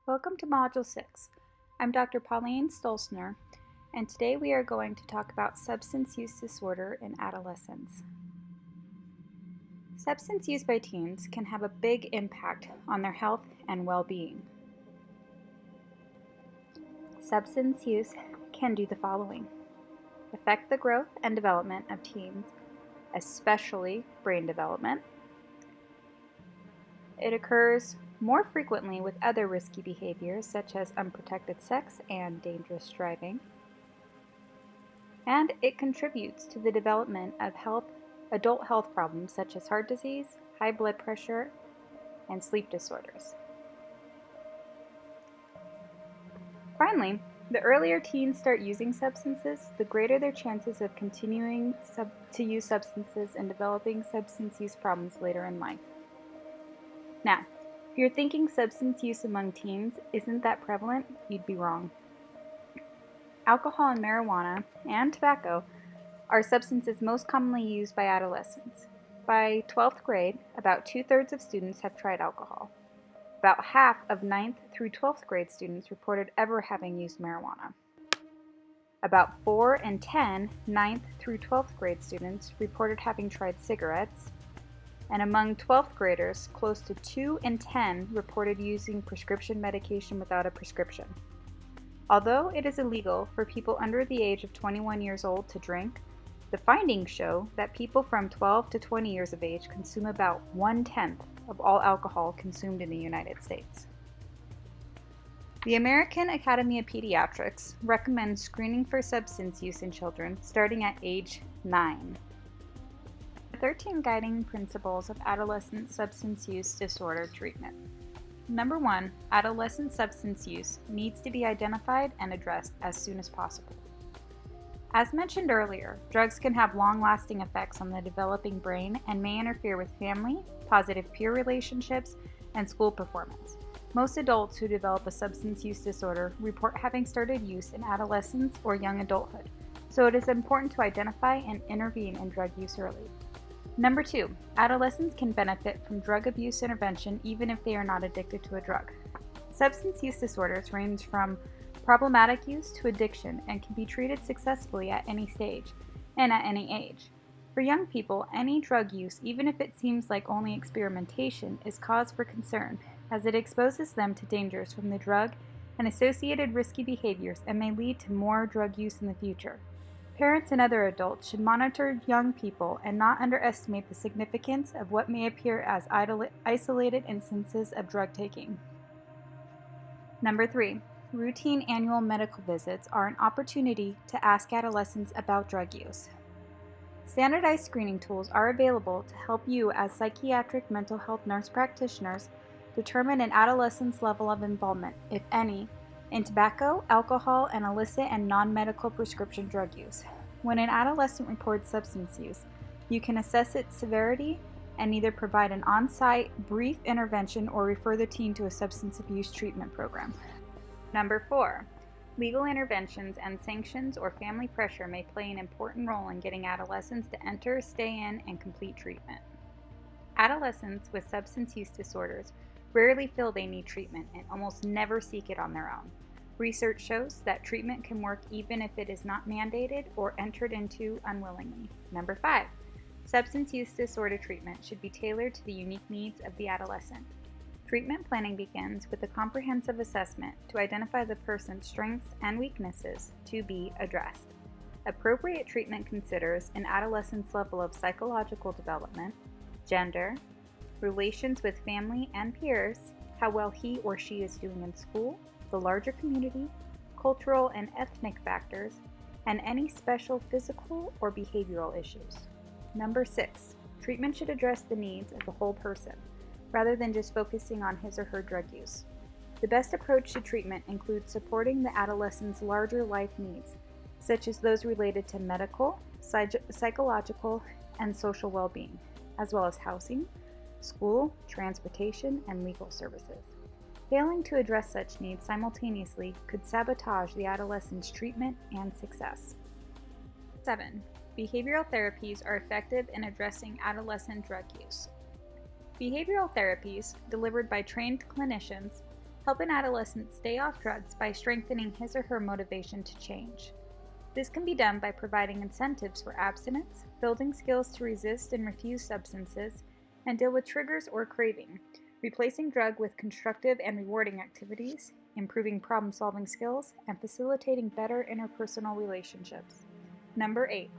Welcome to Module 6. I'm Dr. Pauline Stolzner, and today we are going to talk about substance use disorder in adolescents. Substance use by teens can have a big impact on their health and well-being. Substance use can do the following: affect the growth and development of teens, especially brain development. It occurs more frequently with other risky behaviors such as unprotected sex and dangerous driving. And it contributes to the development of adult health problems such as heart disease, high blood pressure, and sleep disorders. Finally, the earlier teens start using substances, the greater their chances of continuing to use substances and developing substance use problems later in life. Now, if you're thinking substance use among teens isn't that prevalent, you'd be wrong. Alcohol and marijuana and tobacco are substances most commonly used by adolescents. By 12th grade, about 2/3 of students have tried alcohol. About half of 9th through 12th grade students reported ever having used marijuana. About 4 in 10 9th through 12th grade students reported having tried cigarettes. And among 12th graders, close to 2 in 10 reported using prescription medication without a prescription. Although it is illegal for people under the age of 21 years old to drink, the findings show that people from 12 to 20 years of age consume about 1/10 of all alcohol consumed in the United States. The American Academy of Pediatrics recommends screening for substance use in children starting at age 9. 13 guiding principles of adolescent substance use disorder treatment. Number 1, adolescent substance use needs to be identified and addressed as soon as possible. As mentioned earlier, drugs can have long-lasting effects on the developing brain and may interfere with family, positive peer relationships, and school performance. Most adults who develop a substance use disorder report having started use in adolescence or young adulthood, so it is important to identify and intervene in drug use early. Number 2, adolescents can benefit from drug abuse intervention even if they are not addicted to a drug. Substance use disorders range from problematic use to addiction and can be treated successfully at any stage and at any age. For young people, any drug use, even if it seems like only experimentation, is cause for concern, as it exposes them to dangers from the drug and associated risky behaviors and may lead to more drug use in the future. Parents and other adults should monitor young people and not underestimate the significance of what may appear as isolated instances of drug taking. Number 3, routine annual medical visits are an opportunity to ask adolescents about drug use. Standardized screening tools are available to help you as psychiatric mental health nurse practitioners determine an adolescent's level of involvement, if any, in tobacco, alcohol, and illicit and non-medical prescription drug use. When an adolescent reports substance use, you can assess its severity and either provide an on-site brief intervention or refer the teen to a substance abuse treatment program. Number 4, legal interventions and sanctions or family pressure may play an important role in getting adolescents to enter, stay in, and complete treatment. Adolescents with substance use disorders rarely feel they need treatment and almost never seek it on their own. Research shows that treatment can work even if it is not mandated or entered into unwillingly. Number 5, substance use disorder treatment should be tailored to the unique needs of the adolescent. Treatment planning begins with a comprehensive assessment to identify the person's strengths and weaknesses to be addressed. Appropriate treatment considers an adolescent's level of psychological development, gender, relations with family and peers, how well he or she is doing in school, the larger community, cultural and ethnic factors, and any special physical or behavioral issues. Number 6, treatment should address the needs of the whole person, rather than just focusing on his or her drug use. The best approach to treatment includes supporting the adolescent's larger life needs, such as those related to medical, psychological, and social well-being, as well as housing, school, transportation, and legal services. Failing to address such needs simultaneously could sabotage the adolescent's treatment and success. 7. Behavioral therapies are effective in addressing adolescent drug use. Behavioral therapies, delivered by trained clinicians, Help an adolescent stay off drugs by strengthening his or her motivation to change. This can be done by providing incentives for abstinence, building skills to resist and refuse substances, and deal with triggers or craving, replacing drug with constructive and rewarding activities, improving problem-solving skills, and facilitating better interpersonal relationships. Number 8.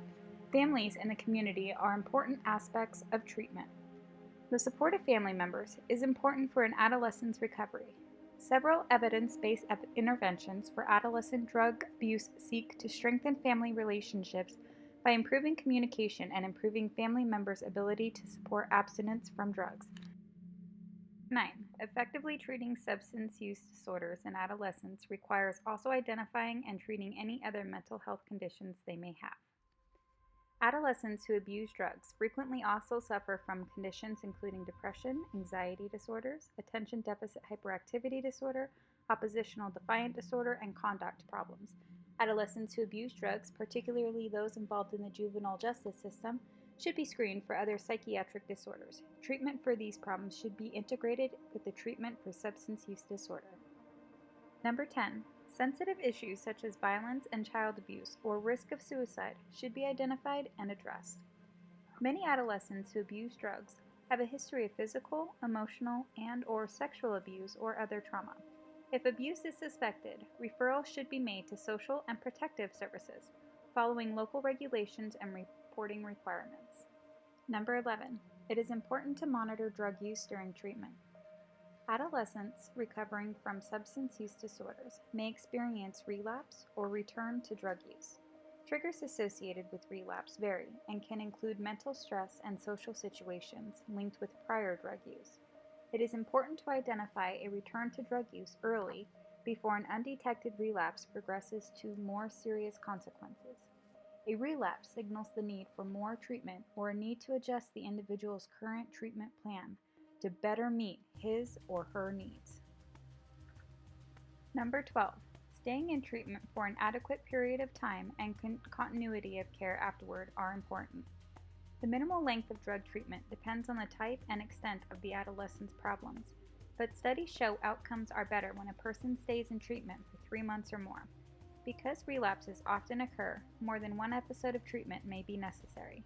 Families and the community are important aspects of treatment. The support of family members is important for an adolescent's recovery. Several evidence-based interventions for adolescent drug abuse seek to strengthen family relationships by improving communication and improving family members' ability to support abstinence from drugs. 9. Effectively treating substance use disorders in adolescents requires also identifying and treating any other mental health conditions they may have. Adolescents who abuse drugs frequently also suffer from conditions including depression, anxiety disorders, attention deficit hyperactivity disorder, oppositional defiant disorder, and conduct problems. Adolescents who abuse drugs, particularly those involved in the juvenile justice system, should be screened for other psychiatric disorders. Treatment for these problems should be integrated with the treatment for substance use disorder. Number 10. Sensitive issues such as violence and child abuse or risk of suicide should be identified and addressed. Many adolescents who abuse drugs have a history of physical, emotional, and/or sexual abuse or other trauma. If abuse is suspected, referrals should be made to social and protective services, following local regulations and reporting requirements. Number 11. It is important to monitor drug use during treatment. Adolescents recovering from substance use disorders may experience relapse or return to drug use. Triggers associated with relapse vary and can include mental stress and social situations linked with prior drug use. It is important to identify a return to drug use early before an undetected relapse progresses to more serious consequences. A relapse signals the need for more treatment or a need to adjust the individual's current treatment plan to better meet his or her needs. Number 12. Staying in treatment for an adequate period of time and continuity of care afterward are important. The minimal length of drug treatment depends on the type and extent of the adolescent's problems, but studies show outcomes are better when a person stays in treatment for 3 months or more. Because relapses often occur, more than one episode of treatment may be necessary.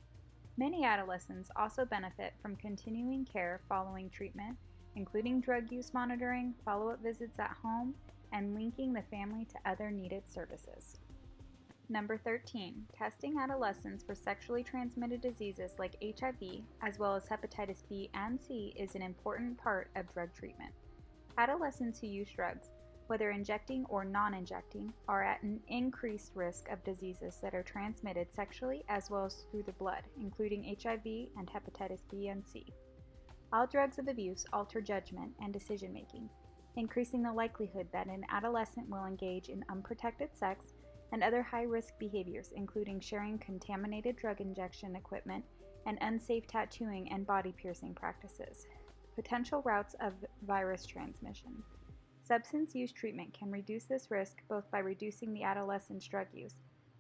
Many adolescents also benefit from continuing care following treatment, including drug use monitoring, follow-up visits at home, and linking the family to other needed services. Number 13. Testing adolescents for sexually transmitted diseases like HIV, as well as hepatitis B and C, is an important part of drug treatment. Adolescents who use drugs, whether injecting or non-injecting, are at an increased risk of diseases that are transmitted sexually as well as through the blood, including HIV and hepatitis B and C. All drugs of abuse alter judgment and decision-making, increasing the likelihood that an adolescent will engage in unprotected sex and other high-risk behaviors, including sharing contaminated drug injection equipment and unsafe tattooing and body piercing practices. Potential routes of virus transmission. Substance use treatment can reduce this risk both by reducing the adolescent's drug use,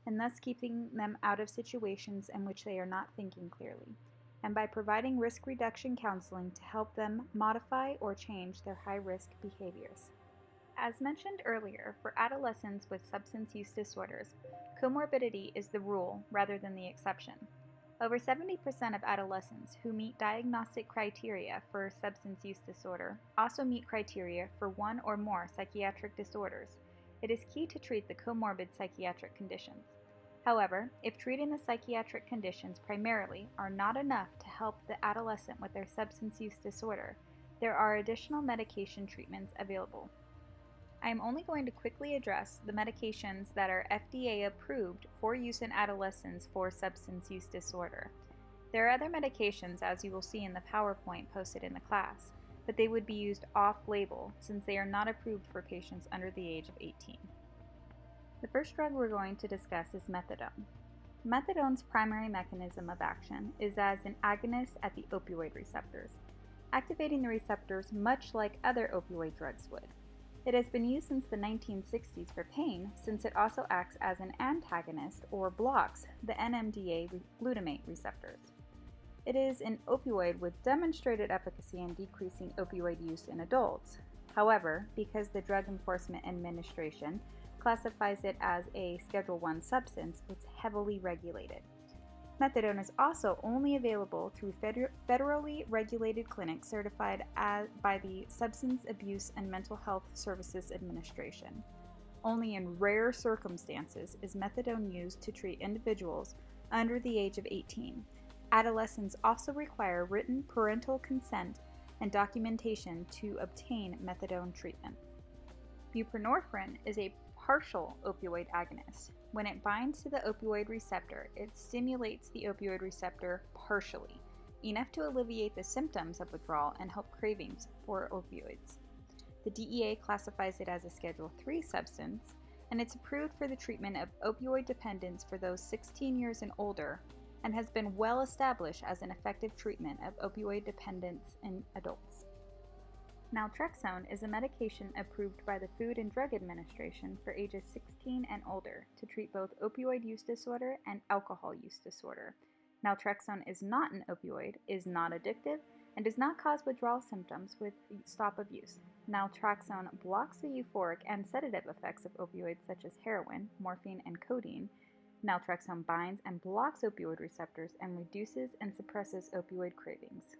and thus keeping them out of situations in which they are not thinking clearly, and by providing risk reduction counseling to help them modify or change their high-risk behaviors. As mentioned earlier, for adolescents with substance use disorders, comorbidity is the rule rather than the exception. Over 70% of adolescents who meet diagnostic criteria for substance use disorder also meet criteria for one or more psychiatric disorders. It is key to treat the comorbid psychiatric conditions. However, if treating the psychiatric conditions primarily are not enough to help the adolescent with their substance use disorder, there are additional medication treatments available. I am only going to quickly address the medications that are FDA approved for use in adolescents for substance use disorder. There are other medications, as you will see in the PowerPoint posted in the class, but they would be used off-label since they are not approved for patients under the age of 18. The first drug we're going to discuss is methadone. Methadone's primary mechanism of action is as an agonist at the opioid receptors, activating the receptors much like other opioid drugs would. It has been used since the 1960s for pain, since it also acts as an antagonist or blocks the NMDA glutamate receptors. It is an opioid with demonstrated efficacy in decreasing opioid use in adults, However, because the Drug Enforcement Administration classifies it as a Schedule I substance, it's heavily regulated. Methadone is also only available through federally regulated clinics certified by the Substance Abuse and Mental Health Services Administration. Only in rare circumstances is methadone used to treat individuals under the age of 18. Adolescents also require written parental consent and documentation to obtain methadone treatment. Buprenorphine is a partial opioid agonist. When it binds to the opioid receptor, it stimulates the opioid receptor partially, enough to alleviate the symptoms of withdrawal and help cravings for opioids. The DEA classifies it as a Schedule III substance, and it's approved for the treatment of opioid dependence for those 16 years and older, and has been well established as an effective treatment of opioid dependence in adults. Naltrexone is a medication approved by the Food and Drug Administration for ages 16 and older to treat both opioid use disorder and alcohol use disorder. Naltrexone is not an opioid, is not addictive, and does not cause withdrawal symptoms with stop of use. Naltrexone blocks the euphoric and sedative effects of opioids such as heroin, morphine, and codeine. Naltrexone binds and blocks opioid receptors and reduces and suppresses opioid cravings.